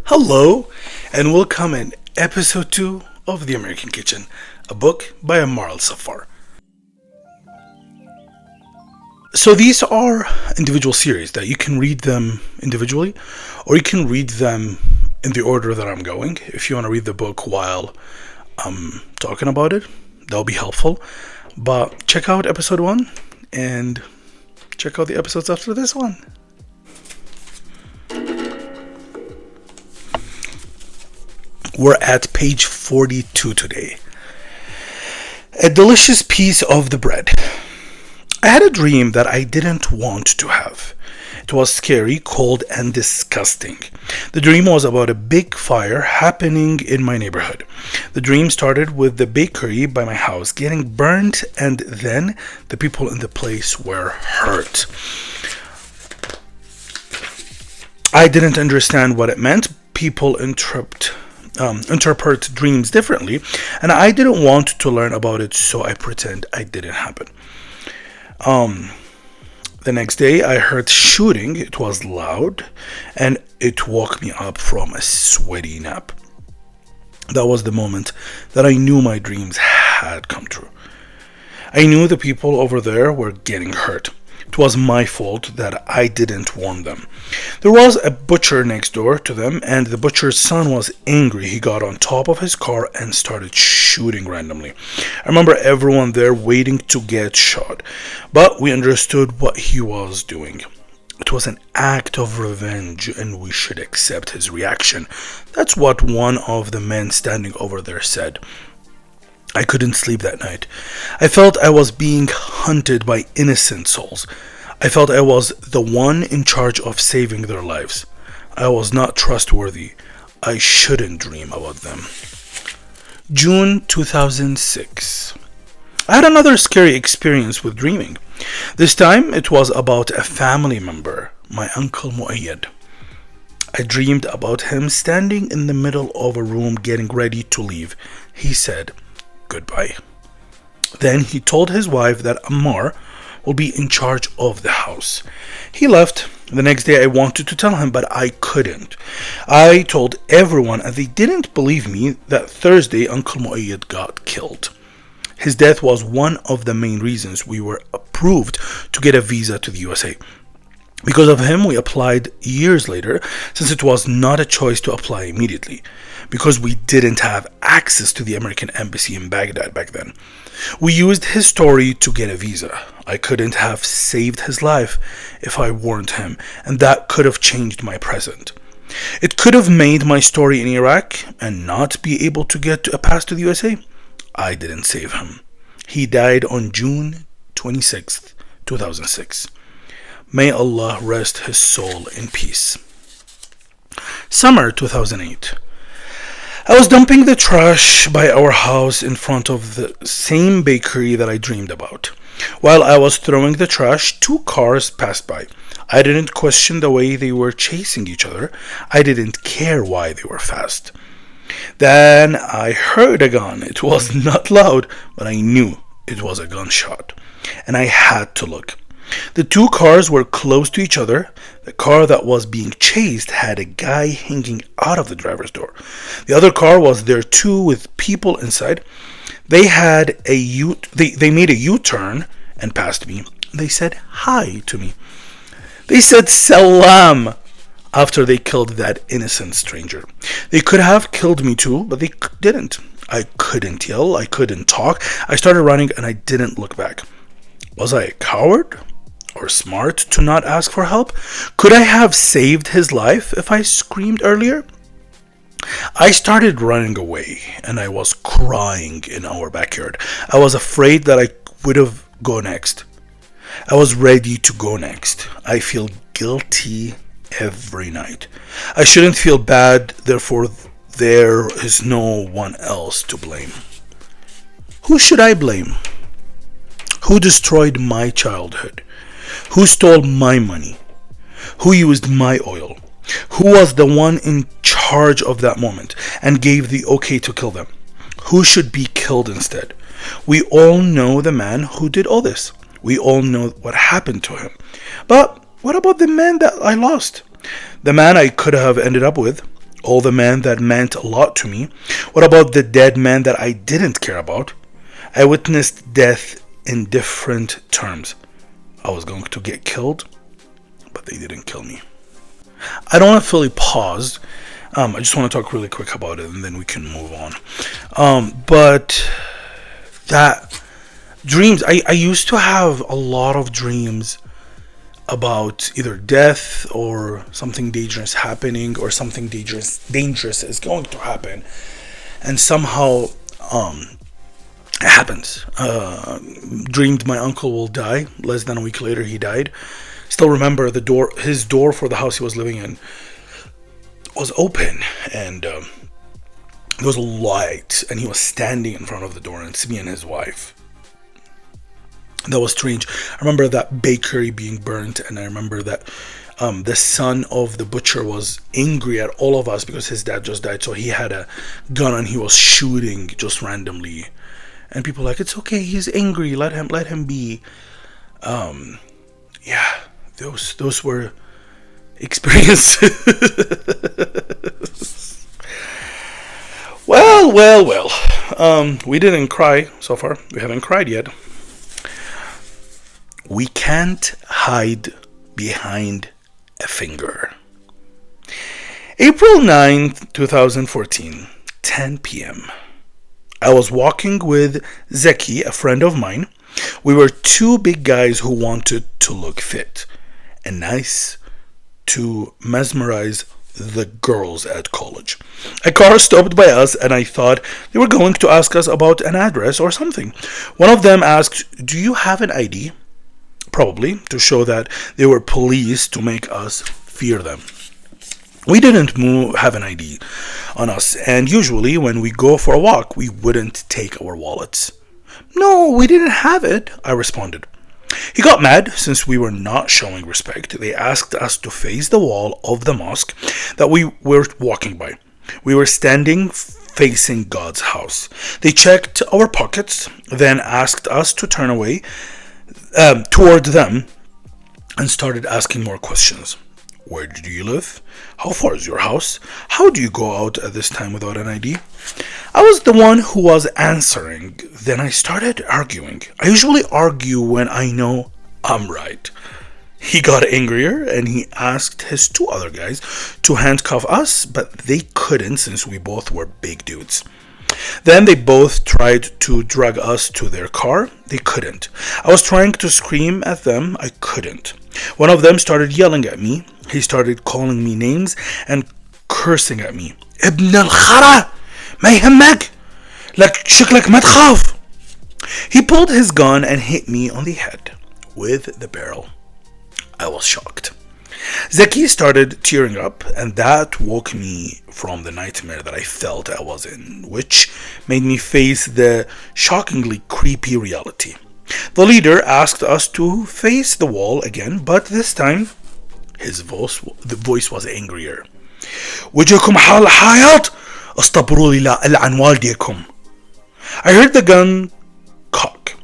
Hello, and welcome in episode 2 of The American Kitchen, a book by Ammar Al Saffar. So these are individual series that you can read them individually, or you can read them in the order that I'm going. If you want to read the book while I'm talking about it, that'll be helpful. But check out episode 1 and check out the episodes after this one. We're at page 42 today. A delicious piece of the bread. I had a dream that I didn't want to have. It was scary, cold, and disgusting. The dream was about a big fire happening in my neighborhood. The dream started with the bakery by my house getting burnt, and then the people in the place were hurt. I didn't understand what it meant. People interpret dreams differently, and I didn't want to learn about it, so I pretend it didn't happen. The next day I heard shooting. It was loud, and it woke me up from a sweaty nap. That was the moment that I knew my dreams had come true. I knew the people over there were getting hurt. It was my fault that I didn't warn them. There was a butcher next door to them, and the butcher's son was angry. He got on top of his car and started shooting randomly. I remember everyone there waiting to get shot, but we understood what he was doing. It was an act of revenge, and we should accept his reaction. That's what one of the men standing over there said. I couldn't sleep that night. I felt I was being hunted by innocent souls. I felt I was the one in charge of saving their lives. I was not trustworthy. I shouldn't dream about them. June 2006. I had another scary experience with dreaming. This time it was about a family member, my uncle Muayyad. I dreamed about him standing in the middle of a room getting ready to leave. He said, "Goodbye." Then he told his wife that Ammar will be in charge of the house. He left. The next day I wanted to tell him, but I couldn't. I told everyone, and they didn't believe me, that Thursday Uncle Muayyad got killed. His death was one of the main reasons we were approved to get a visa to the USA. Because of him, we applied years later, since it was not a choice to apply immediately, because we didn't have access to the American embassy in Baghdad back then. We used his story to get a visa. I couldn't have saved his life if I warned him, and that could have changed my present. It could have made my story in Iraq and not be able to get a pass to the USA. I didn't save him. He died on June 26th, 2006. May Allah rest his soul in peace. Summer 2008. I was dumping the trash by our house in front of the same bakery that I dreamed about. While I was throwing the trash, 2 cars passed by. I didn't question the way they were chasing each other. I didn't care why they were fast. Then I heard a gun. It was not loud, but I knew it was a gunshot, and I had to look. The 2 cars were close to each other. The car that was being chased had a guy hanging out of the driver's door. The other car was there too, with people inside. They made a U-turn and passed me. They said hi to me. They said salam after they killed that innocent stranger. They could have killed me too, but they didn't. I couldn't yell. I couldn't talk. I started running and I didn't look back. Was I a coward? Or smart to not ask for help? Could I have saved his life if I screamed earlier? I started running away, and I was crying in our backyard. I was afraid that I would have go next. I was ready to go next. I feel guilty every night. I shouldn't feel bad, therefore there is no one else to blame. Who should I blame? Who destroyed my childhood? Who stole my money? Who used my oil? Who was the one in charge of that moment and gave the okay to kill them? Who should be killed instead? We all know the man who did all this. We all know what happened to him. But what about the man that I lost? The man I could have ended up with? All the men that meant a lot to me? What about the dead men that I didn't care about? I witnessed death in different terms. I was going to get killed, but they didn't kill me. I don't want to fully pause. I just want to talk really quick about it and then we can move on. But that dreams, I used to have a lot of dreams about either death or something dangerous happening or something dangerous is going to happen. And somehow it happens. Dreamed my uncle will die. Less than a week later he died. Still remember his door for the house he was living in was open, and there was a light, and he was standing in front of the door, and it's me and his wife. That was strange. I remember that bakery being burnt, and I remember that the son of the butcher was angry at all of us because his dad just died, so he had a gun and he was shooting just randomly. And people were like, it's okay, he's angry, let him be. Yeah, those were experiences. Well. We didn't cry so far. We haven't cried yet. We can't hide behind a finger. April 9th, 2014, 10 p.m. I was walking with Zeki, a friend of mine. We were two big guys who wanted to look fit and nice to mesmerize the girls at college. A car stopped by us and I thought they were going to ask us about an address or something. One of them asked, "Do you have an ID?" Probably to show that they were police to make us fear them. We didn't have an ID on us, and usually when we go for a walk, we wouldn't take our wallets. "No, we didn't have it," I responded. He got mad since we were not showing respect. They asked us to face the wall of the mosque that we were walking by. We were standing facing God's house. They checked our pockets, then asked us to turn away toward them and started asking more questions. "Where do you live? How far is your house? How do you go out at this time without an ID?" I was the one who was answering. Then I started arguing. I usually argue when I know I'm right. He got angrier and he asked his two other guys to handcuff us, but they couldn't since we both were big dudes. Then they both tried to drag us to their car. They couldn't. I was trying to scream at them. I couldn't. One of them started yelling at me. He started calling me names and cursing at me. "Ibn al-Khara! ما يهمك! لك شكلك ما تخاف!" He pulled his gun and hit me on the head with the barrel. I was shocked. Zeki started tearing up, and that woke me from the nightmare that I felt I was in, which made me face the shockingly creepy reality. The leader asked us to face the wall again, but this time the voice was angrier. "وجهكم حال الحياة استبروا لي عن والديكم." I heard the gun cock,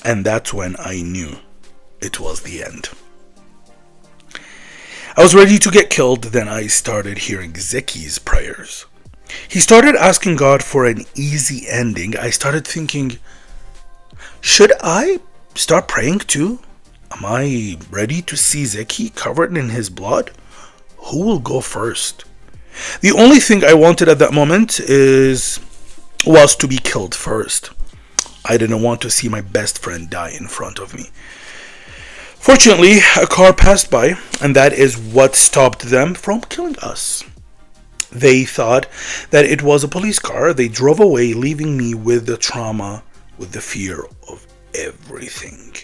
and that's when I knew it was the end. I was ready to get killed. Then I started hearing Zeki's prayers. He started asking God for an easy ending. I started thinking, should I start praying too? Am I ready to see Zeki covered in his blood? Who will go first? The only thing I wanted at that moment was to be killed first. I didn't want to see my best friend die in front of me. Fortunately, a car passed by, and that is what stopped them from killing us. They thought that it was a police car. They drove away, leaving me with the trauma, with the fear of everything.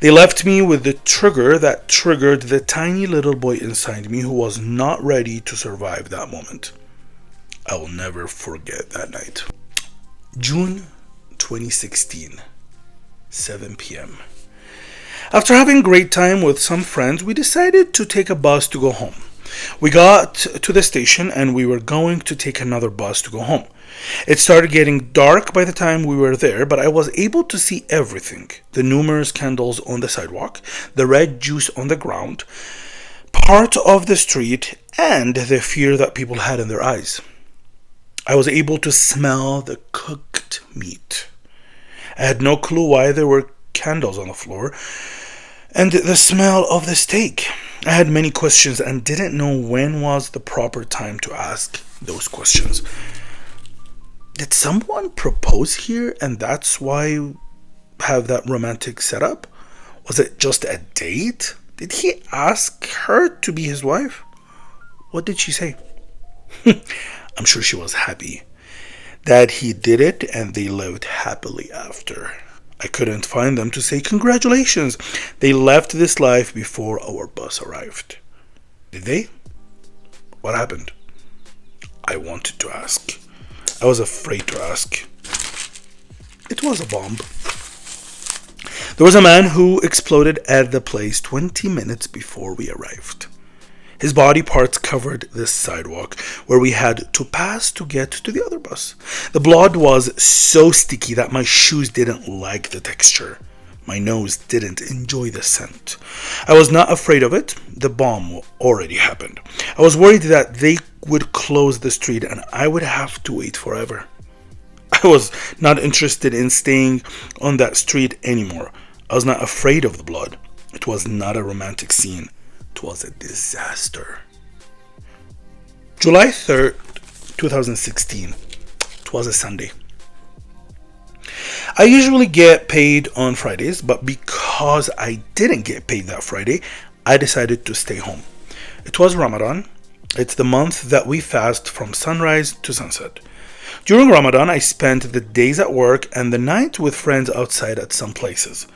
They left me with the trigger that triggered the tiny little boy inside me who was not ready to survive that moment. I will never forget that night. June 2016, 7 p.m. After having a great time with some friends, we decided to take a bus to go home. We got to the station and we were going to take another bus to go home. It started getting dark by the time we were there, but I was able to see everything. The numerous candles on the sidewalk, the red juice on the ground, part of the street and the fear that people had in their eyes. I was able to smell the cooked meat. I had no clue why there were candles on the floor and the smell of the steak. I had many questions and didn't know when was the proper time to ask those questions. Did someone propose here and that's why you have that romantic setup? Was it just a date? Did he ask her to be his wife? What did she say? I'm sure she was happy that he did it and they lived happily after. I couldn't find them to say congratulations. They left this life before our bus arrived. Did they? What happened? I wanted to ask. I was afraid to ask. It was a bomb. There was a man who exploded at the place 20 minutes before we arrived. His body parts covered the sidewalk where we had to pass to get to the other bus. The blood was so sticky that my shoes didn't like the texture. My nose didn't enjoy the scent. I was not afraid of it. The bomb already happened. I was worried that they would close the street and I would have to wait forever. I was not interested in staying on that street anymore. I was not afraid of the blood. It was not a romantic scene. It was a disaster. July 3rd, 2016. It was a Sunday. I usually get paid on Fridays, but because I didn't get paid that Friday, I decided to stay home. It was Ramadan. It's the month that we fast from sunrise to sunset. During Ramadan, I spent the days at work and the night with friends outside at some places.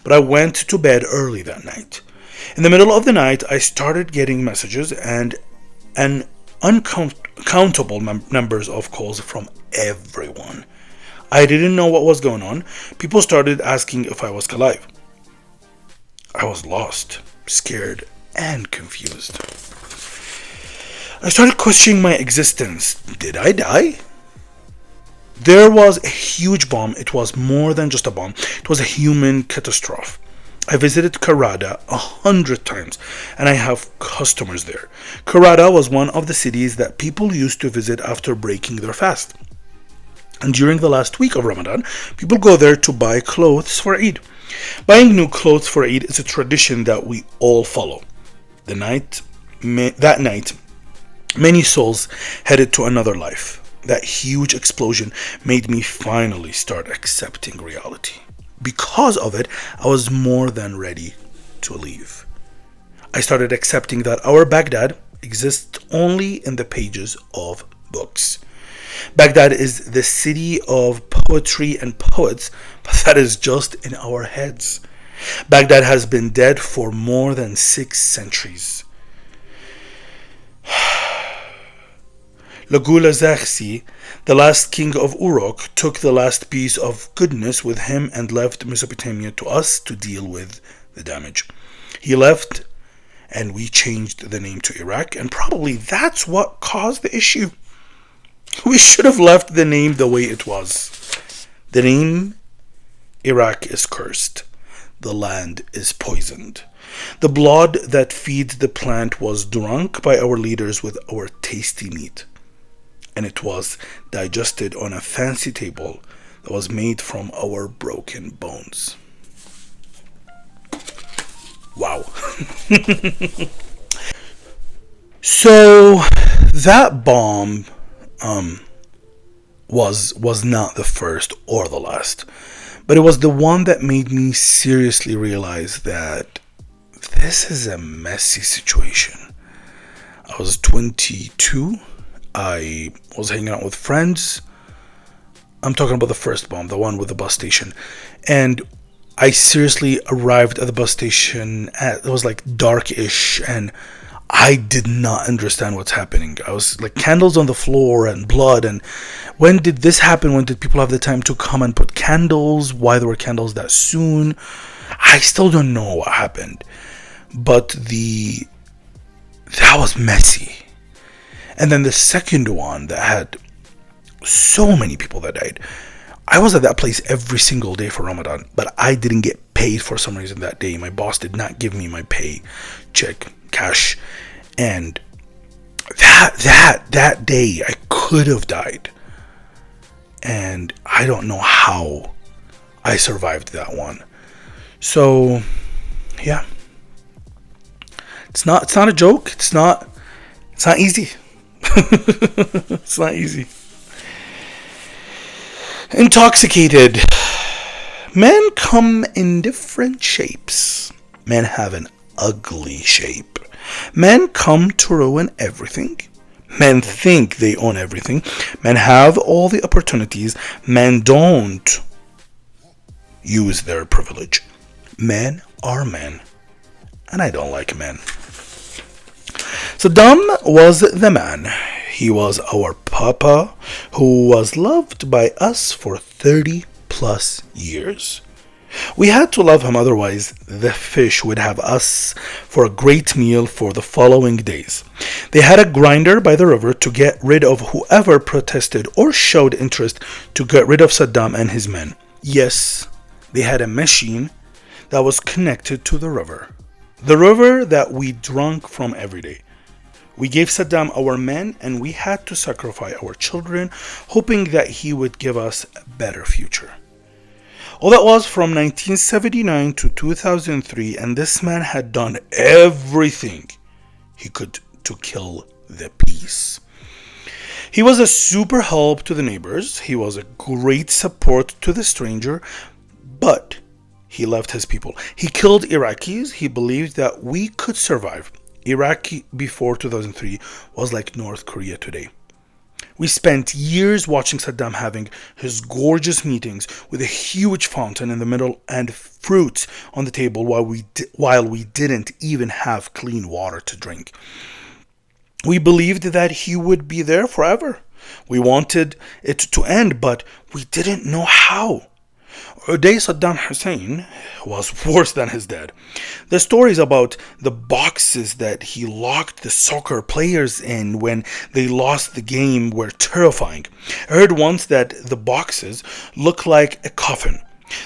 But I went to bed early that night. In the middle of the night, I started getting messages and an uncountable numbers of calls from everyone. I didn't know what was going on. People started asking if I was alive. I was lost, scared, and confused. I started questioning my existence. Did I die? There was a huge bomb. It was more than just a bomb. It was a human catastrophe. I visited Karada 100 times and I have customers there. Karada was one of the cities that people used to visit after breaking their fast. And during the last week of Ramadan, people go there to buy clothes for Eid. Buying new clothes for Eid is a tradition that we all follow. That night, many souls headed to another life. That huge explosion made me finally start accepting reality. Because of it, I was more than ready to leave. I started accepting that our Baghdad exists only in the pages of books. Baghdad is the city of poetry and poets, but that is just in our heads. Baghdad has been dead for more than 6 centuries. Lagula Zaxi, the last king of Uruk, took the last piece of goodness with him and left Mesopotamia to us to deal with the damage. He left and we changed the name to Iraq, and probably that's what caused the issue. We should have left the name the way it was. The name Iraq is cursed. The land is poisoned. The blood that feeds the plant was drunk by our leaders with our tasty meat. And it was digested on a fancy table that was made from our broken bones. Wow. So that bomb was not the first or the last, but it was the one that made me seriously realize that this is a messy situation. I was 22. I was hanging out with friends. I'm talking about the first bomb, the one with the bus station. And I seriously arrived at the bus station it was like dark-ish, and I did not understand what's happening. I was like candles on the floor and blood, and when did this happen? When did people have the time to come and put candles? Why there were candles that soon? I still don't know what happened. But that was messy. And then the second one that had so many people that died. I was at that place every single day for Ramadan, but I didn't get paid for some reason that day. My boss did not give me my pay check cash. And that day I could have died. And I don't know how I survived that one. So yeah. It's not a joke. It's not easy. It's not easy. Intoxicated. Men come in different shapes. Men have an ugly shape. Men come to ruin everything. Men think they own everything. Men have all the opportunities. Men don't use their privilege. Men are men. And I don't like men. Saddam was the man. He was our papa who was loved by us for 30 plus years. We had to love him, otherwise the fish would have us for a great meal for the following days. They had a grinder by the river to get rid of whoever protested or showed interest to get rid of Saddam and his men. Yes, they had a machine that was connected to the river. The river that we drank from every day. We gave Saddam our men and we had to sacrifice our children, hoping that he would give us a better future. All that was from 1979 to 2003, and this man had done everything he could to kill the peace. He was a super help to the neighbors. He was a great support to the stranger, but he left his people. He killed Iraqis. He believed that we could survive. Iraq before 2003 was like North Korea today. We spent years watching Saddam having his gorgeous meetings with a huge fountain in the middle and fruits on the table while we didn't even have clean water to drink. We believed that he would be there forever. We wanted it to end, but we didn't know how. Uday Saddam Hussein was worse than his dad. The stories about the boxes that he locked the soccer players in when they lost the game were terrifying. I heard once that the boxes looked like a coffin.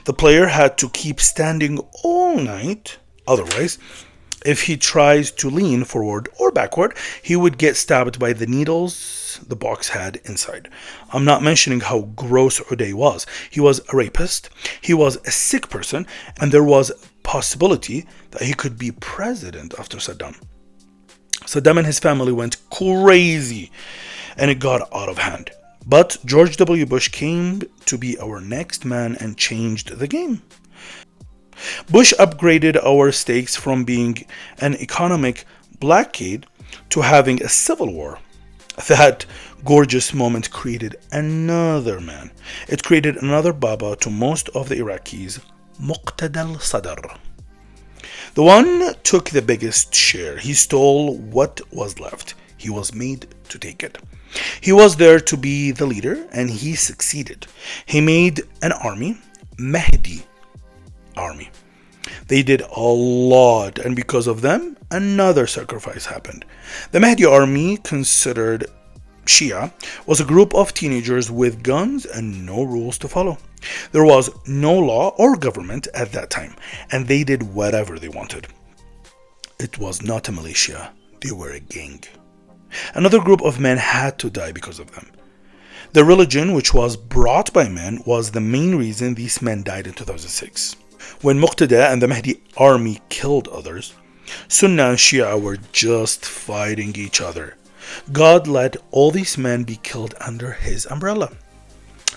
The player had to keep standing all night. Otherwise, if he tries to lean forward or backward, he would get stabbed by the needles the box had inside. I'm not mentioning how gross Uday was. He was a rapist, he was a sick person, and there was a possibility that he could be president after Saddam. Saddam and his family went crazy, and it got out of hand. But George W. Bush came to be our next man and changed the game. Bush upgraded our stakes from being an economic blockade to having a civil war. That gorgeous moment created another man. It created another Baba to most of the Iraqis, Muqtada al-Sadr. The one took the biggest share. He stole what was left. He was made to take it. He was there to be the leader, and he succeeded. He made an army, Mahdi army. They did a lot, and because of them, another sacrifice happened. The Mahdi army, considered Shia, was a group of teenagers with guns and no rules to follow. There was no law or government at that time, and they did whatever they wanted. It was not a militia, they were a gang. Another group of men had to die because of them. The religion, which was brought by men, was the main reason these men died in 2006. When Muqtada and the Mahdi army killed others, Sunnah and Shia were just fighting each other. God let all these men be killed under his umbrella.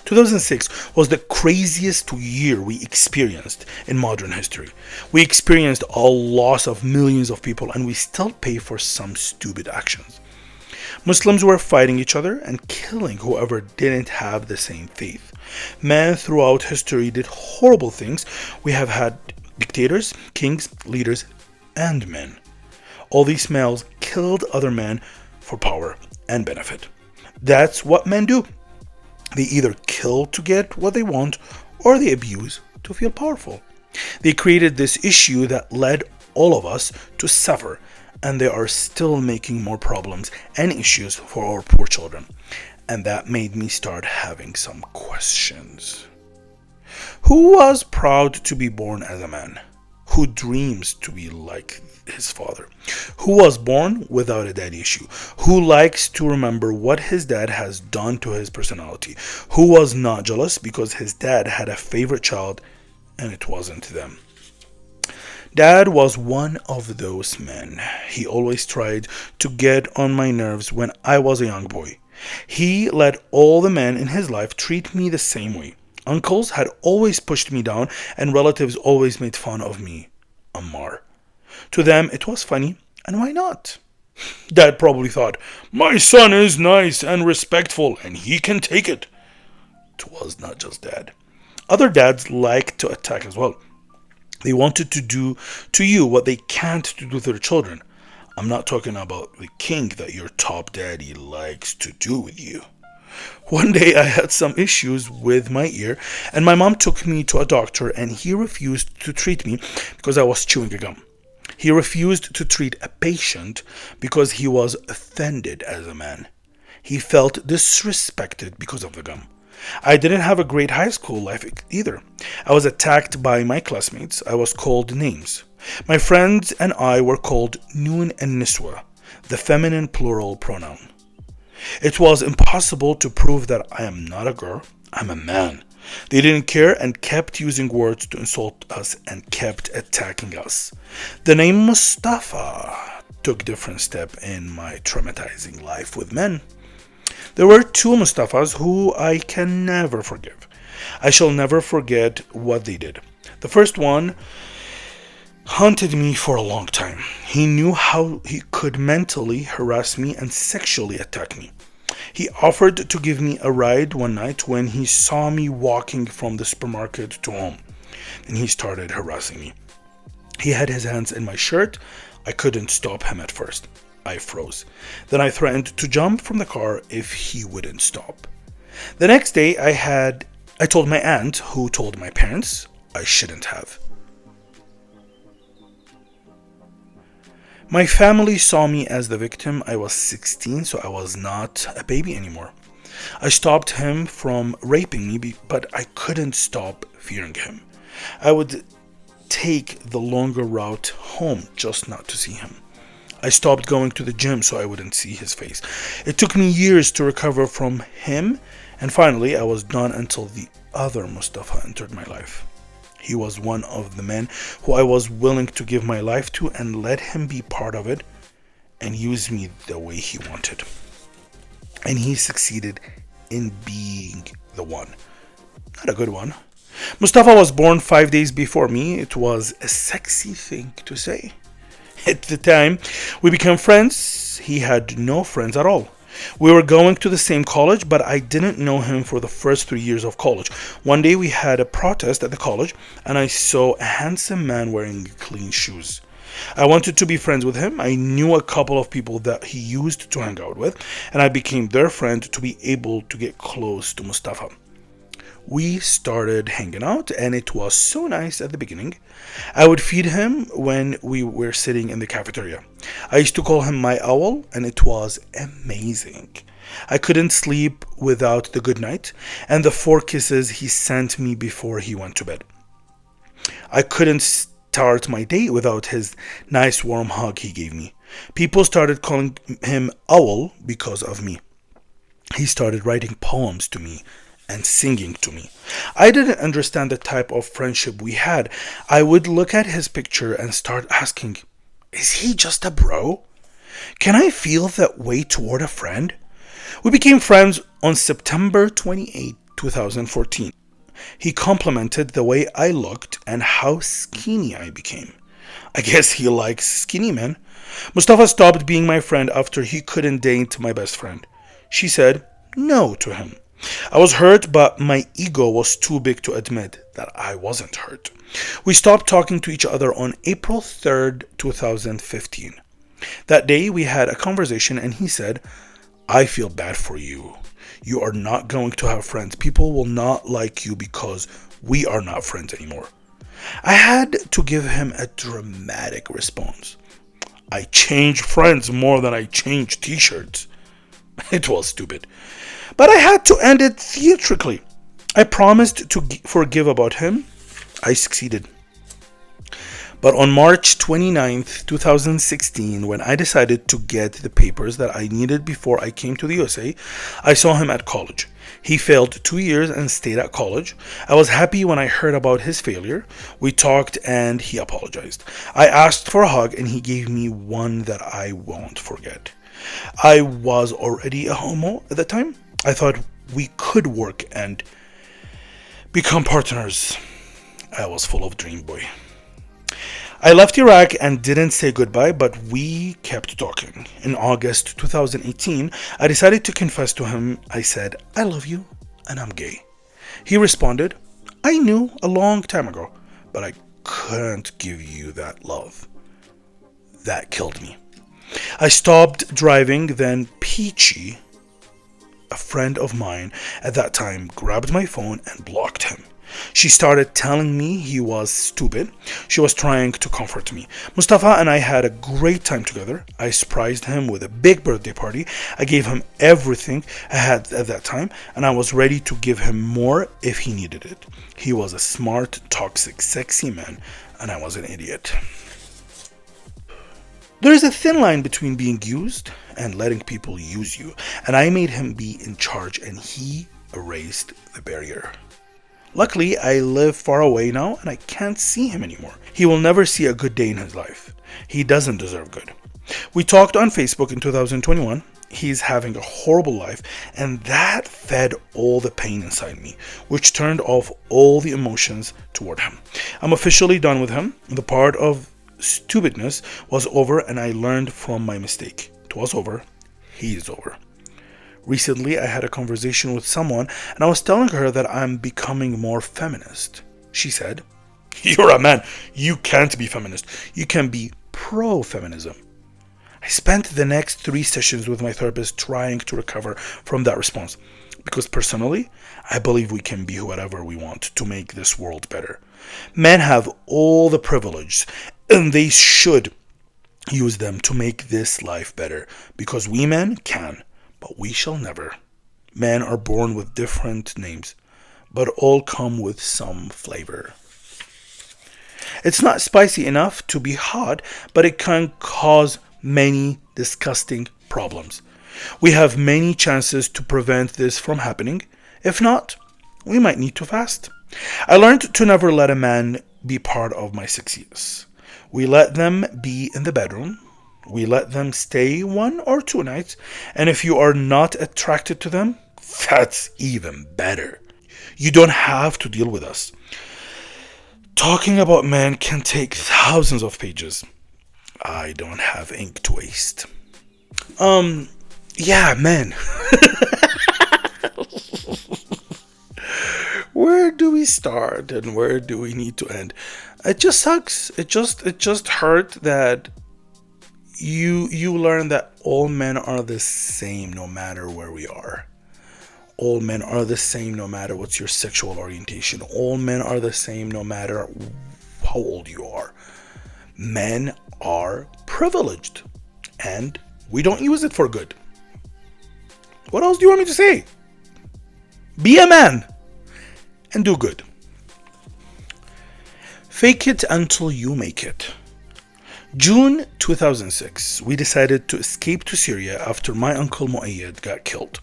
2006 was the craziest year we experienced in modern history. We experienced a loss of millions of people, and we still pay for some stupid actions. Muslims were fighting each other and killing whoever didn't have the same faith. Men throughout history did horrible things. We have had dictators, kings, leaders, and men. All these males killed other men for power and benefit. That's what men do. They either kill to get what they want, or they abuse to feel powerful. They created this issue that led all of us to suffer, and they are still making more problems and issues for our poor children. And that made me start having some questions. Who was proud to be born as a man? who dreams to be like his father, who was born without a daddy issue, who likes to remember what his dad has done to his personality, who was not jealous because his dad had a favorite child and it wasn't them. Dad was one of those men. He always tried to get on my nerves when I was a young boy. He let all the men in his life treat me the same way. Uncles had always pushed me down, and relatives always made fun of me. Ammar. To them, it was funny, and why not? Dad probably thought, my son is nice and respectful, and he can take it. It was not just Dad. Other dads liked to attack as well. They wanted to do to you what they can't do to their children. I'm not talking about the kink that your top daddy likes to do with you. One day I had some issues with my ear, and my mom took me to a doctor, and he refused to treat me because I was chewing a gum. He refused to treat a patient because he was offended as a man. He felt disrespected because of the gum. I didn't have a great high school life either. I was attacked by my classmates. I was called names. My friends and I were called Noon and Niswa, the feminine plural pronoun. It was impossible to prove that I am not a girl, I'm a man. They didn't care and kept using words to insult us and kept attacking us. The name Mustafa took a different step in my traumatizing life with men. There were two Mustafas who I can never forgive. I shall never forget what they did. The first one haunted me for a long time. He knew how he could mentally harass me and sexually attack me. He offered to give me a ride one night when he saw me walking from the supermarket to home, and he started harassing me. He had his hands in my shirt. I couldn't stop him at first. I froze. Then I threatened to jump from the car if he wouldn't stop. The next day I told my aunt, who told my parents. I shouldn't have. My family saw me as the victim. I was 16, so I was not a baby anymore. I stopped him from raping me, but I couldn't stop fearing him. I would take the longer route home just not to see him. I stopped going to the gym so I wouldn't see his face. It took me years to recover from him, and finally I was done until the other Mustafa entered my life. He was one of the men who I was willing to give my life to and let him be part of it and use me the way he wanted. And he succeeded in being the one. Not a good one. Mustafa was born 5 days before me. It was a sexy thing to say. At the time we became friends, he had no friends at all. We were going to the same college, but I didn't know him for the first 3 years of college. One day we had a protest at the college, and I saw a handsome man wearing clean shoes. I wanted to be friends with him. I knew a couple of people that he used to hang out with, and I became their friend to be able to get close to Mustafa. We started hanging out, and it was so nice at the beginning. I would feed him when we were sitting in the cafeteria. I used to call him my owl, and it was amazing. I couldn't sleep without the good night and the 4 kisses he sent me before he went to bed. I couldn't start my day without his nice warm hug he gave me. People started calling him Owl because of me. He started writing poems to me and singing to me. I didn't understand the type of friendship we had. I would look at his picture and start asking, is he just a bro? Can I feel that way toward a friend? We became friends on September 28, 2014. He complimented the way I looked and how skinny I became. I guess he likes skinny men. Mustafa stopped being my friend after he couldn't date my best friend. She said no to him. I was hurt, but my ego was too big to admit that I wasn't hurt. We stopped talking to each other on April 3rd, 2015. That day we had a conversation and he said, I feel bad for you. You are not going to have friends. People will not like you because we are not friends anymore. I had to give him a dramatic response. I change friends more than I change t-shirts. It was stupid. But I had to end it theatrically. I promised to forgive about him. I succeeded. But on March 29th, 2016, when I decided to get the papers that I needed before I came to the USA, I saw him at college. He failed 2 years and stayed at college. I was happy when I heard about his failure. We talked and he apologized. I asked for a hug and he gave me one that I won't forget. I was already a homo at the time. I thought we could work and become partners. I was full of dream boy. I left Iraq and didn't say goodbye, but we kept talking. In August 2018, I decided to confess to him. I said, I love you and I'm gay. He responded, I knew a long time ago, but I couldn't give you that love. That killed me. I stopped driving, then Peachy, a friend of mine at that time, grabbed my phone and blocked him. She started telling me he was stupid. She was trying to comfort me. Mustafa and I had a great time together. I surprised him with a big birthday party. I gave him everything I had at that time, and I was ready to give him more if he needed it. He was a smart, toxic, sexy man, and I was an idiot. There is a thin line between being used and letting people use you, and I made him be in charge, and he erased the barrier. Luckily, I live far away now and I can't see him anymore. He will never see a good day in his life. He doesn't deserve good. We talked on Facebook in 2021. He's having a horrible life, and that fed all the pain inside me, which turned off all the emotions toward him. I'm officially done with him. The part of stupidness was over, and I learned from my mistake. It was over. He is over. Recently, I had a conversation with someone and I was telling her that I'm becoming more feminist. She said, You're a man. You can't be feminist. You can be pro-feminism. I spent the next 3 sessions with my therapist trying to recover from that response. Because personally, I believe we can be whatever we want to make this world better. Men have all the privileges and they should use them to make this life better. Because we men can. But we shall never. Men are born with different names, but all come with some flavor. It's not spicy enough to be hot, but it can cause many disgusting problems. We have many chances to prevent this from happening. If not, we might need to fast. I learned to never let a man be part of my success. We let them be in the bedroom. We let them stay 1 or 2 nights, and if you are not attracted to them, that's even better. You don't have to deal with us. Talking about men can take thousands of pages. I don't have ink to waste. Yeah, men. Where do we start and where do we need to end? It just sucks. It just hurt that you learn that all men are the same no matter where we are. All men are the same no matter what's your sexual orientation. All men are the same no matter how old you are. Men are privileged and we don't use it for good. What else do you want me to say? Be a man and do good. Fake it until you make it. June 2006, we decided to escape to Syria after my uncle Muayyad got killed.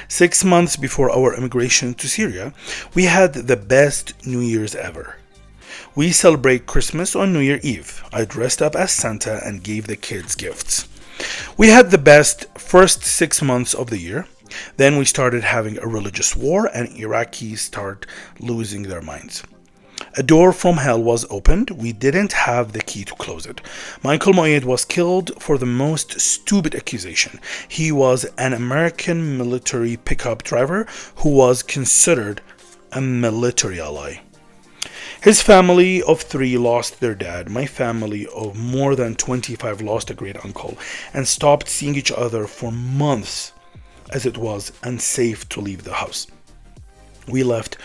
6 months before our immigration to Syria, we had the best New Year's ever. We celebrate Christmas on New Year Eve. I dressed up as Santa and gave the kids gifts. We had the best first 6 months of the year. Then we started having a religious war and Iraqis start losing their minds. A door from hell was opened. We didn't have the key to close it. My uncle Muayyad was killed for the most stupid accusation. He was an American military pickup driver who was considered a military ally. His family of 3 lost their dad. My family of more than 25 lost a great uncle and stopped seeing each other for months as it was unsafe to leave the house. We left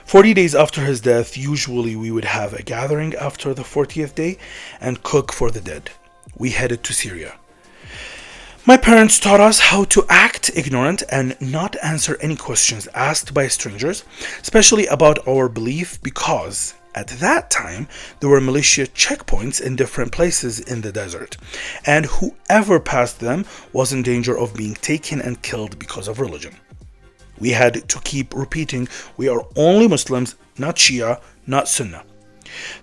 40 days after his death. Usually we would have a gathering after the 40th day and cook for the dead. We headed to Syria. My parents taught us how to act ignorant and not answer any questions asked by strangers, especially about our belief, because At that time, there were militia checkpoints in different places in the desert, and whoever passed them was in danger of being taken and killed because of religion. We had to keep repeating, we are only Muslims, not Shia, not Sunnah.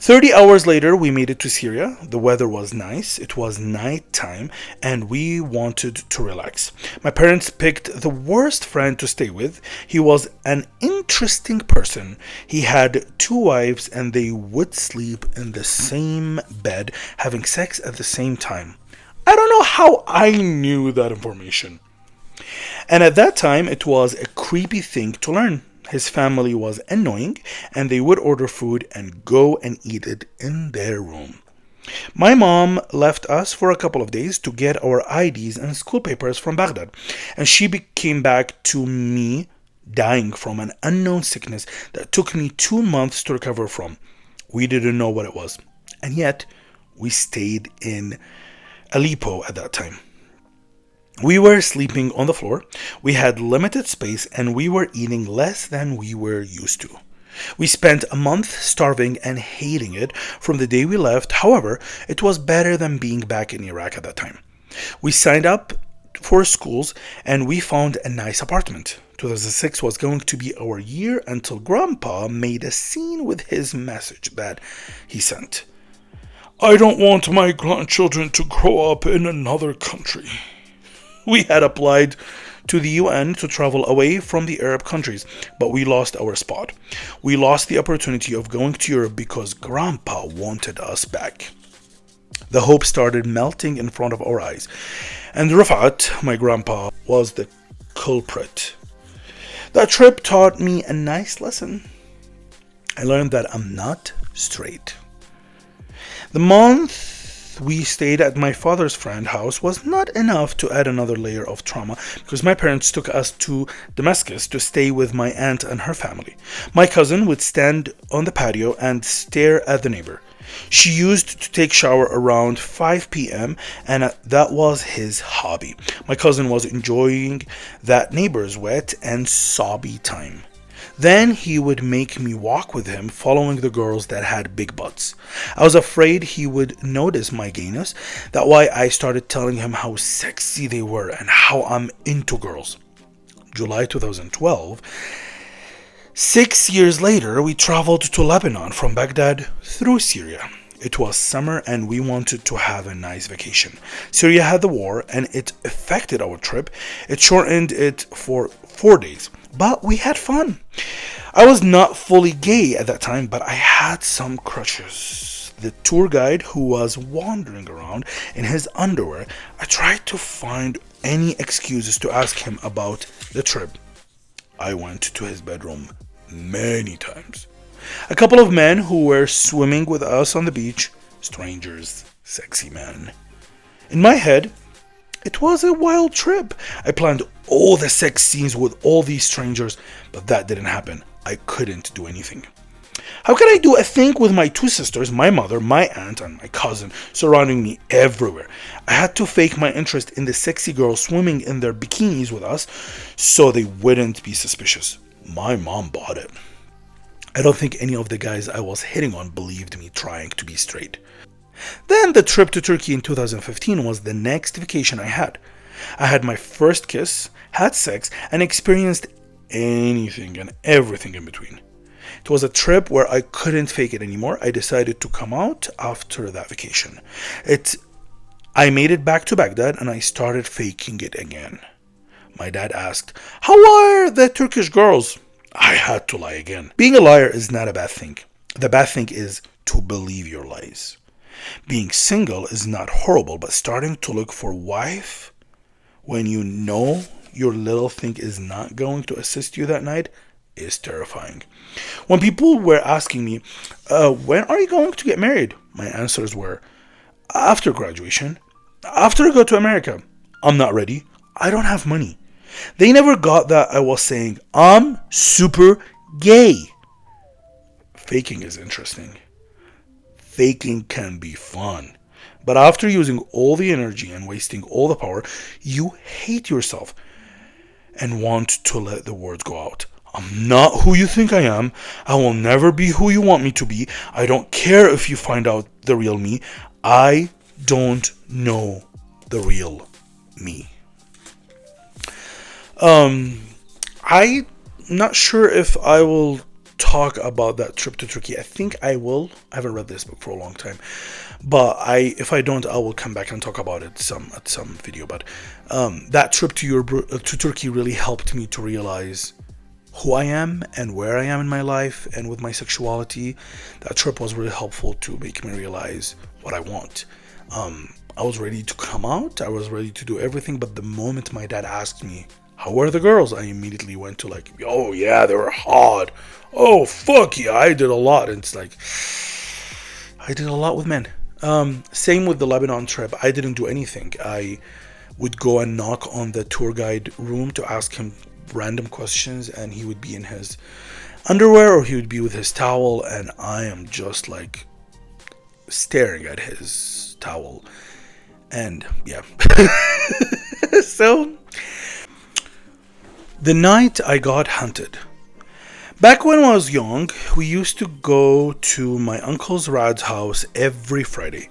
30 hours later, we made it to Syria. The weather was nice, it was night time, and we wanted to relax. My parents picked the worst friend to stay with. He was an interesting person. He had 2 wives, and they would sleep in the same bed, having sex at the same time. I don't know how I knew that information. And at that time, it was a creepy thing to learn. His family was annoying, and they would order food and go and eat it in their room. My mom left us for a couple of days to get our IDs and school papers from Baghdad, and she came back to me dying from an unknown sickness that took me 2 months to recover from. We didn't know what it was, and yet we stayed in Aleppo at that time. We were sleeping on the floor, we had limited space, and we were eating less than we were used to. We spent a month starving and hating it from the day we left. However, it was better than being back in Iraq at that time. We signed up for schools and we found a nice apartment. 2006 was going to be our year until Grandpa made a scene with his message that he sent. I don't want my grandchildren to grow up in another country. We had applied to the UN to travel away from the Arab countries, but we lost our spot. We lost the opportunity of going to Europe because Grandpa wanted us back. The hope started melting in front of our eyes, and Rafat, my grandpa, was the culprit. That trip taught me a nice lesson. I learned that I'm not straight. The month we stayed at my father's friend's house was not enough to add another layer of trauma because my parents took us to Damascus to stay with my aunt and her family. My cousin would stand on the patio and stare at the neighbor. She used to take shower around 5 p.m. and that was his hobby. My cousin was enjoying that neighbor's wet and sobby time. Then he would make me walk with him, following the girls that had big butts. I was afraid he would notice my gayness. That's why I started telling him how sexy they were and how I'm into girls. July 2012. 6 years later, we traveled to Lebanon from Baghdad through Syria. It was summer and we wanted to have a nice vacation. Syria had the war and it affected our trip. It shortened it for 4 days. But we had fun. I was not fully gay at that time, but I had some crushes. The tour guide who was wandering around in his underwear, I tried to find any excuses to ask him about the trip. I went to his bedroom many times. A couple of men who were swimming with us on the beach, strangers, sexy men. In my head, it was a wild trip. I planned all the sex scenes with all these strangers, but that didn't happen. I couldn't do anything. How could I do a thing with my 2 sisters, my mother, my aunt, and my cousin surrounding me everywhere? I had to fake my interest in the sexy girls swimming in their bikinis with us so they wouldn't be suspicious. My mom bought it. I don't think any of the guys I was hitting on believed me trying to be straight. Then the trip to Turkey in 2015 was the next vacation I had. I had my first kiss, had sex, and experienced anything and everything in between. It was a trip where I couldn't fake it anymore. I decided to come out after that vacation. I made it back to Baghdad and I started faking it again. My dad asked, "How are the Turkish girls?" I had to lie again. Being a liar is not a bad thing. The bad thing is to believe your lies. Being single is not horrible, but starting to look for a wife when you know your little thing is not going to assist you that night is terrifying. When people were asking me, when are you going to get married? My answers were, after graduation, after I go to America. I'm not ready. I don't have money. They never got that I was saying, I'm super gay. Faking is interesting. Faking can be fun. But after using all the energy and wasting all the power, you hate yourself and want to let the words go out. I'm not who you think I am. I will never be who you want me to be. I don't care if you find out the real me. I don't know the real me. I'm not sure if I will talk about that trip to Turkey. I think I will. I haven't read this book for a long time, but if I don't, I will come back and talk about it at some video. But that trip to Turkey really helped me to realize who I am and where I am in my life and with my sexuality. That trip was really helpful to make me realize what I want. I was ready to come out. I was ready to do everything. But the moment my dad asked me, how were the girls? I immediately went to like, oh yeah, they were hot. Oh fuck yeah, I did a lot. And it's like, I did a lot with men. Same with the Lebanon trip. I didn't do anything. I would go and knock on the tour guide room to ask him random questions, and he would be in his underwear or he would be with his towel, and I am just like staring at his towel. And yeah. So the night I got hunted. Back when I was young, we used to go to my uncle's Rad's house every Friday.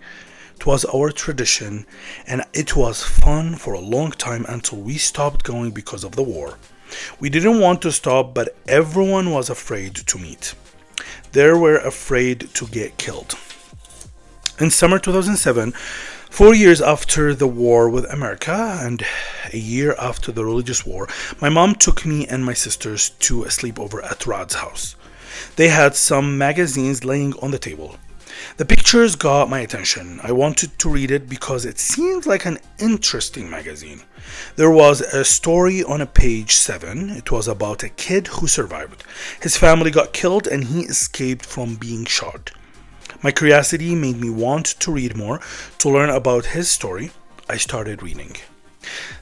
It was our tradition, and it was fun for a long time until we stopped going because of the war. We didn't want to stop, but everyone was afraid to meet. They were afraid to get killed. In summer 2007, 4 years after the war with America and a year after the religious war, my mom took me and my sisters to a sleepover at Rad's house. They had some magazines laying on the table. The pictures got my attention. I wanted to read it because it seemed like an interesting magazine. There was a story on page 7. It was about a kid who survived. His family got killed and he escaped from being shot. My curiosity made me want to read more, to learn about his story. I started reading.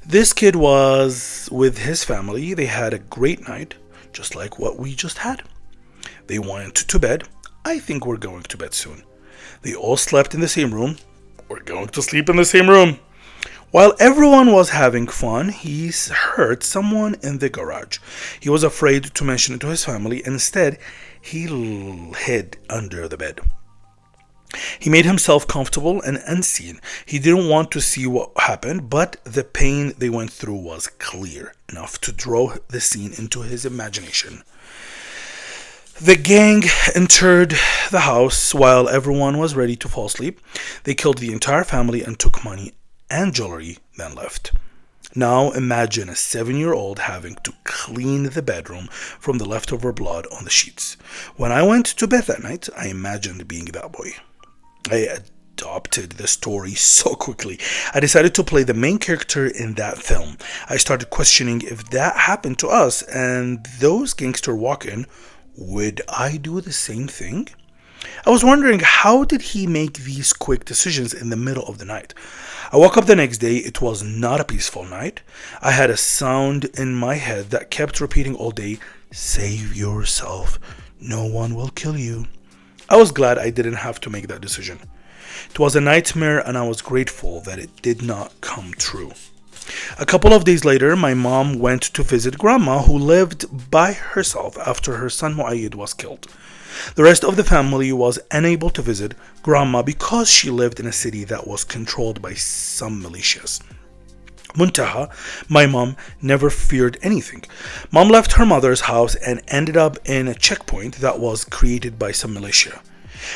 This kid was with his family. They had a great night, just like what we just had. They went to bed. I think we're going to bed soon. They all slept in the same room. We're going to sleep in the same room. While everyone was having fun, he heard someone in the garage. He was afraid to mention it to his family. Instead, he hid under the bed. He made himself comfortable and unseen. He didn't want to see what happened, but the pain they went through was clear enough to draw the scene into his imagination. The gang entered the house while everyone was ready to fall asleep. They killed the entire family and took money and jewelry, then left. Now imagine a 7-year-old having to clean the bedroom from the leftover blood on the sheets. When I went to bed that night, I imagined being that boy. I adopted the story so quickly. I decided to play the main character in that film. I started questioning if that happened to us and those gangsters walk in, would I do the same thing? I was wondering, how did he make these quick decisions in the middle of the night? I woke up the next day. It was not a peaceful night. I had a sound in my head that kept repeating all day, save yourself. No one will kill you. I was glad I didn't have to make that decision. It was a nightmare and I was grateful that it did not come true. A couple of days later, my mom went to visit Grandma, who lived by herself after her son Muayyid was killed. The rest of the family was unable to visit Grandma because she lived in a city that was controlled by some militias. Muntaha, my mom, never feared anything. Mom left her mother's house and ended up in a checkpoint that was created by some militia.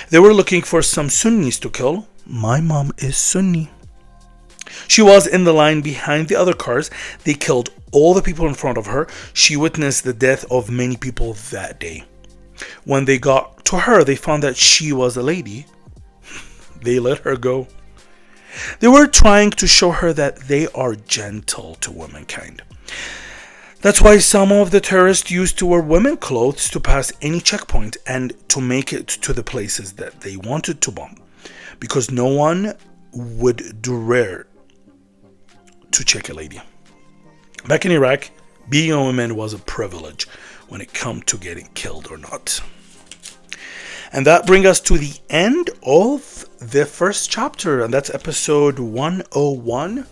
They were looking for some Sunnis to kill. My mom is Sunni. She was in the line behind the other cars. They killed all the people in front of her. She witnessed the death of many people that day. When they got to her, they found that she was a lady. They let her go. They were trying to show her that they are gentle to womankind. That's why some of the terrorists used to wear women clothes to pass any checkpoint and to make it to the places that they wanted to bomb, because no one would dare to check a lady. Back in Iraq, being a woman was a privilege when it came to getting killed or not. And that brings us to the end of the first chapter, and that's episode 101.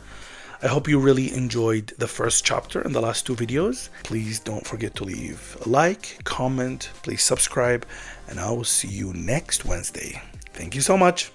I hope you really enjoyed the first chapter and the last two videos. Please don't forget to leave a like, comment, please subscribe, and I will see you next Wednesday. Thank you so much.